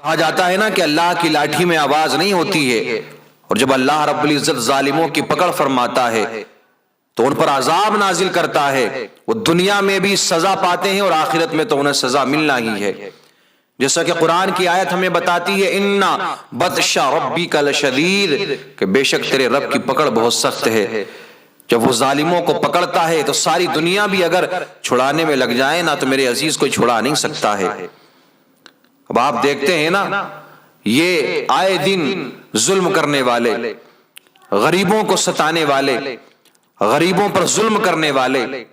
کہا جاتا ہے نا کہ اللہ کی لاٹھی میں آواز نہیں ہوتی ہے، اور جب اللہ رب العزت ظالموں کی پکڑ فرماتا ہے تو ان پر عذاب نازل کرتا ہے، وہ دنیا میں بھی سزا پاتے ہیں اور آخرت میں تو انہیں سزا ملنا ہی ہے۔ جیسا کہ قرآن کی آیت ہمیں بتاتی ہے اِنَّ بَطْشَ رَبِّكَ لَشَدِيدٌ، کہ بے شک تیرے رب کی پکڑ بہت سخت ہے۔ جب وہ ظالموں کو پکڑتا ہے تو ساری دنیا بھی اگر چھڑانے میں لگ جائے نا تو میرے عزیز کوئی چھڑا نہیں سکتا ہے۔ اب آپ دیکھتے ہیں نا، یہ آئے دن ظلم کرنے والے، غریبوں کو ستانے والے، غریبوں پر ظلم کرنے والے،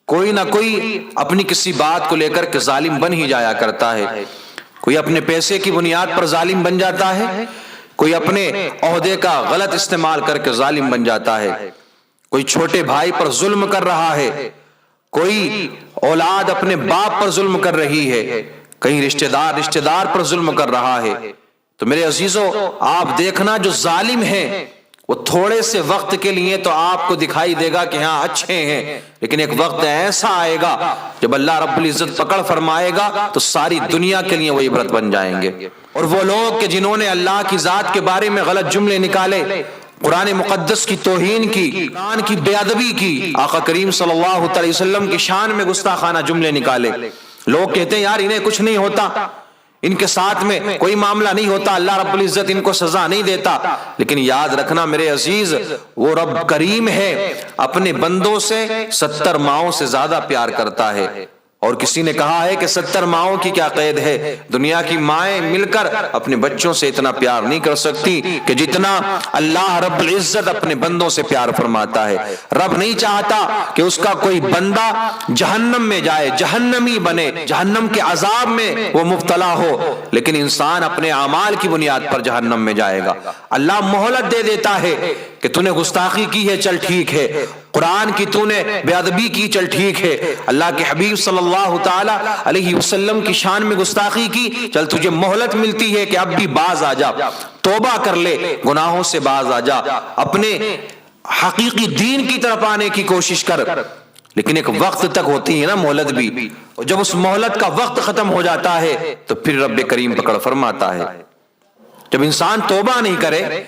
کوئی نہ کوئی اپنی کسی بات کو لے کر کے ظالم بن ہی جایا کرتا ہے۔ کوئی اپنے پیسے کی بنیاد پر ظالم بن جاتا ہے، کوئی اپنے عہدے کا غلط استعمال کر کے ظالم بن جاتا ہے، کوئی چھوٹے بھائی پر ظلم کر رہا ہے، کوئی اولاد اپنے باپ پر ظلم کر رہی ہے، کہیں رشتہ دار پر ظلم کر رہا ہے۔ تو میرے عزیزو، آپ دیکھنا جو ظالم ہیں وہ تھوڑے سے وقت کے لیے تو آپ کو دکھائی دے گا کہ ہاں اچھے ہیں، لیکن ایک وقت ایسا آئے گا جب اللہ رب العزت پکڑ فرمائے گا تو ساری دنیا کے لیے وہ عبرت بن جائیں گے۔ اور وہ لوگ کہ جنہوں نے اللہ کی ذات کے بارے میں غلط جملے نکالے، قرآن مقدس کی توہین کی، قرآن کی بے ادبی کی، آقا کریم صلی اللہ علیہ وسلم کی شان میں گستاخانہ جملے نکالے، لوگ کہتے ہیں یار انہیں کچھ نہیں ہوتا، ان کے ساتھ میں کوئی معاملہ نہیں ہوتا، اللہ رب العزت ان کو سزا نہیں دیتا۔ لیکن یاد رکھنا میرے عزیز، وہ رب کریم ہے، اپنے بندوں سے 70 ماؤں سے زیادہ پیار کرتا ہے۔ اور کسی نے کہا ہے کہ 70 ماؤں کی کیا قید ہے، دنیا کی مائیں مل کر اپنے بچوں سے اتنا پیار نہیں کر سکتی کہ جتنا اللہ رب العزت اپنے بندوں سے پیار فرماتا ہے۔ رب نہیں چاہتا کہ اس کا کوئی بندہ جہنم میں جائے، جہنمی بنے، جہنم کے عذاب میں وہ مبتلا ہو، لیکن انسان اپنے اعمال کی بنیاد پر جہنم میں جائے گا۔ اللہ مہلت دے دیتا ہے کہ تو نے گستاخی کی ہے، چل ٹھیک ہے، قرآن کی تو نے بے ادبی کی، چل ٹھیک ہے، اللہ کے حبیب صلی اللہ تعالی علیہ وسلم کی شان میں گستاخی کی، چل تجھے مہلت ملتی ہے کہ اب بھی باز آ جا، توبہ کر لے، گناہوں سے باز آ جا، اپنے حقیقی دین کی طرف آنے کی کوشش کر۔ لیکن ایک وقت تک ہوتی ہے نا مہلت بھی، اور جب اس مہلت کا وقت ختم ہو جاتا ہے تو پھر رب کریم پکڑ فرماتا ہے۔ جب انسان توبہ نہیں کرے،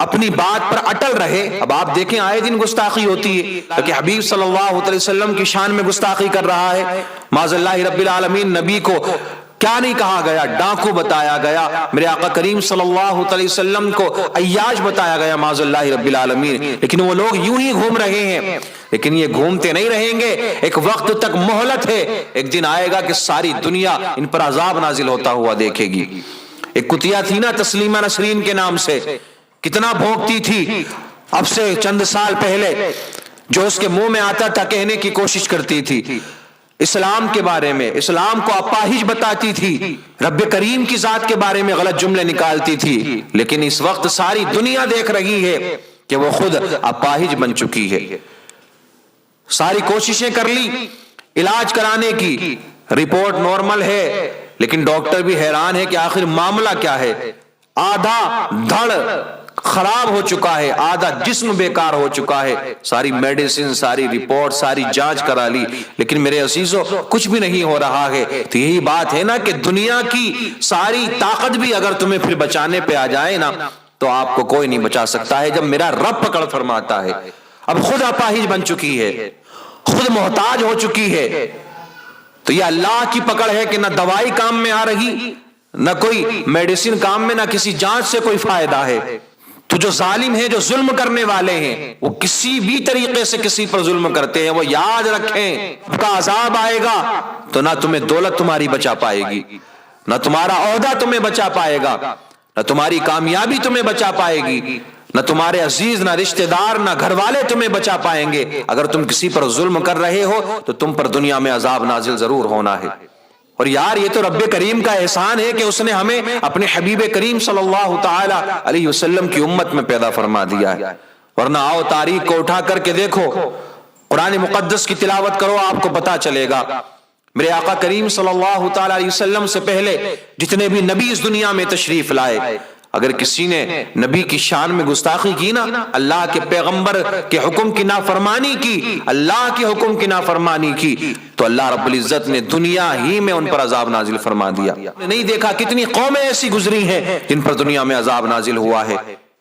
اپنی بات پر اٹل رہے، اب آپ دیکھیں آئے دن گستاخی ہوتی ہے کہ حبیب صلی اللہ علیہ وسلم کی شان میں گستاخی کر رہا ہے، معاذ اللہ رب العالمین۔ نبی کو کیا نہیں کہا گیا، ڈاکو بتایا گیا، میرے آقا کریم صلی اللہ علیہ وسلم کو عیاش بتایا گیا، معاذ اللہ رب العالمین، لیکن وہ لوگ یوں ہی گھوم رہے ہیں۔ لیکن یہ گھومتے نہیں رہیں گے، ایک وقت تک مہلت ہے، ایک دن آئے گا کہ ساری دنیا ان پر عذاب نازل ہوتا ہوا دیکھے گی۔ ایک کتیا تھی نا تسلیمہ نسرین کے نام سے، کتنا بھونکتی تھی، اب سے چند سال پہلے جو اس کے منہ میں آتا تھا کہنے کی کوشش کرتی تھی اسلام کے بارے میں، اسلام کو اپاہج بتاتی تھی، رب کریم کی ذات کے بارے میں غلط جملے نکالتی تھی، لیکن اس وقت ساری دنیا دیکھ رہی ہے کہ وہ خود اپاہج بن چکی ہے۔ ساری کوششیں کر لی علاج کرانے کی، رپورٹ نارمل ہے، لیکن ڈاکٹر بھی حیران ہے کہ آخر معاملہ کیا ہے۔ آدھا دھڑ خراب ہو چکا ہے، آدھا جسم بیکار ہو چکا ہے، ساری میڈیسن، ساری رپورٹ، ساری جانچ کرا لی، لیکن میرے عزیزو کچھ بھی نہیں ہو رہا ہے۔ تو یہی بات ہے نا کہ دنیا کی ساری طاقت بھی اگر تمہیں پھر بچانے پہ آ جائے نا تو آپ کو کوئی نہیں بچا سکتا ہے جب میرا رب پکڑ فرماتا ہے۔ اب خود اپاہج بن چکی ہے، خود محتاج ہو چکی ہے، تو یہ اللہ کی پکڑ ہے کہ نہ دوائی کام میں آ رہی، نہ کوئی میڈیسن کام میں، نہ کسی جانچ سے کوئی فائدہ ہے۔ تو جو ظالم ہیں، جو ظلم کرنے والے ہیں، وہ کسی بھی طریقے سے کسی پر ظلم کرتے ہیں، وہ یاد رکھیں ان کا عذاب آئے گا تو نہ تمہیں دولت تمہاری بچا پائے گی، نہ تمہارا عہدہ تمہیں بچا پائے گا، نہ تمہاری کامیابی تمہیں بچا پائے گی، نہ تمہارے عزیز، نہ رشتہ دار، نہ گھر والے تمہیں بچا پائیں گے۔ اگر تم کسی پر ظلم کر رہے ہو تو تم پر دنیا میں عذاب نازل ضرور ہونا ہے۔ اور یار یہ تو رب کریم کا احسان ہے کہ اس نے ہمیں اپنے حبیب کریم صلی اللہ تعالی علیہ وسلم کی امت میں پیدا فرما دیا ہے، ورنہ آؤ تاریخ کو اٹھا کر کے دیکھو، قرآن مقدس کی تلاوت کرو، آپ کو پتا چلے گا میرے آقا کریم صلی اللہ تعالی علیہ وسلم سے پہلے جتنے بھی نبی اس دنیا میں تشریف لائے، اگر کسی نے نبی کی شان میں گستاخی کی نا، اللہ کے پیغمبر کے حکم کی نافرمانی کی، اللہ کے حکم کی نافرمانی کی، تو اللہ رب العزت نے دنیا ہی میں ان پر عذاب نازل فرما دیا۔ نہیں دیکھا کتنی قومیں ایسی گزری ہیں جن پر دنیا میں عذاب نازل ہوا ہے؟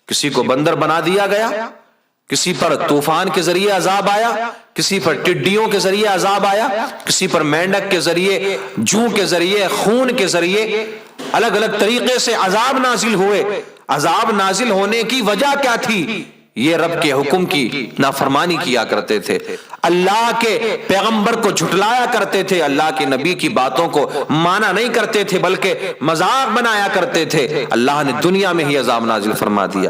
کسی کو بندر بنا دیا گیا، کسی پر طوفان کے ذریعے عذاب آیا، کسی پر ٹڈیوں کے ذریعے عذاب آیا، کسی پر مینڈک کے ذریعے، جوں کے ذریعے، خون کے ذریعے، الگ الگ طریقے سے عذاب نازل ہوئے۔ عذاب نازل ہونے کی وجہ کیا تھی؟ یہ رب کے حکم کی نافرمانی کیا کرتے تھے، اللہ کے پیغمبر کو جھٹلایا کرتے تھے، اللہ کے نبی کی باتوں کو مانا نہیں کرتے تھے بلکہ مذاق بنایا کرتے تھے۔ اللہ نے دنیا میں ہی عذاب نازل فرما دیا۔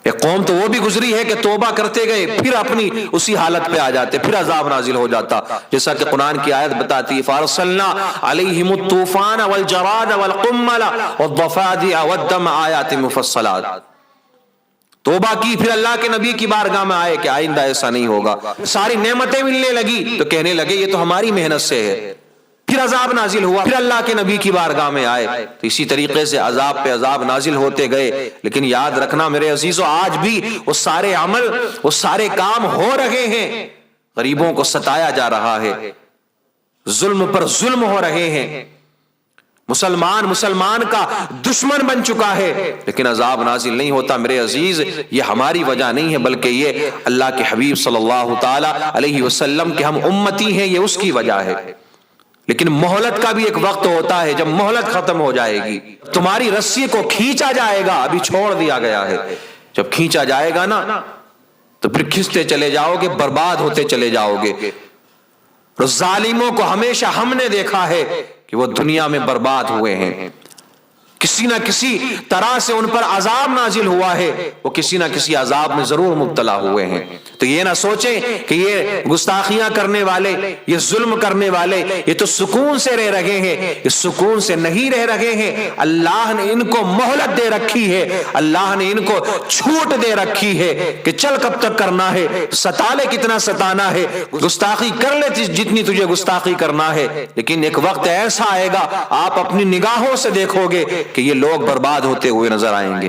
ایک قوم تو وہ بھی گزری ہے کہ توبہ کرتے گئے پھر اپنی اسی حالت پہ آ جاتے، پھر عذاب نازل ہو جاتا، جیسا کہ قرآن کی آیت بتاتی ہے فَأَرْسَلْنَا عَلَيْهِمُ الطُّوفَانَ وَالْجَرَادَ وَالْقُمَّلَ وَالضَّفَادِعَ وَالدَّمَ آیَاتٍ مُفَصَّلَاتٍ۔ توبہ کی، پھر اللہ کے نبی کی بارگاہ میں آئے کہ آئندہ ایسا نہیں ہوگا، ساری نعمتیں ملنے لگی تو کہنے لگے یہ تو ہماری محنت سے ہے، پھر عذاب نازل ہوا، پھر اللہ کے نبی کی بارگاہ میں آئے، تو اسی طریقے سے عذاب پہ عذاب نازل ہوتے گئے۔ لیکن یاد رکھنا میرے عزیزو، آج بھی وہ سارے عمل، وہ سارے کام ہو رہے ہیں، غریبوں کو ستایا جا رہا ہے، ظلم پر ظلم ہو رہے ہیں، مسلمان کا دشمن بن چکا ہے، لیکن عذاب نازل نہیں ہوتا۔ میرے عزیز، یہ ہماری وجہ نہیں ہے بلکہ یہ اللہ کے حبیب صلی اللہ تعالی علیہ وسلم کے ہم امتی ہیں، یہ اس کی وجہ ہے۔ لیکن مہلت کا بھی ایک وقت ہوتا ہے، جب مہلت ختم ہو جائے گی، تمہاری رسی کو کھینچا جائے گا، ابھی چھوڑ دیا گیا ہے، جب کھینچا جائے گا نا تو پھر کھنچتے چلے جاؤ گے، برباد ہوتے چلے جاؤ گے۔ اور ظالموں کو ہمیشہ ہم نے دیکھا ہے کہ وہ دنیا میں برباد ہوئے ہیں، کسی نہ کسی طرح سے ان پر عذاب نازل ہوا ہے، وہ کسی نہ کسی عذاب میں ضرور مبتلا ہوئے ہیں۔ تو یہ نہ سوچیں کہ یہ گستاخیاں کرنے والے، یہ ظلم کرنے والے یہ تو سکون سے رہ رہے ہیں، یہ سکون سے نہیں رہ رہے ہیں، اللہ نے ان کو مہلت دے رکھی ہے، اللہ نے ان کو چھوٹ دے رکھی ہے کہ چل کب تک کرنا ہے، ستا لے کتنا ستانا ہے، گستاخی کر لے جتنی تجھے گستاخی کرنا ہے، لیکن ایک وقت ایسا آئے گا آپ اپنی نگاہوں سے دیکھو گے کہ یہ لوگ برباد ہوتے ہوئے نظر آئیں گے۔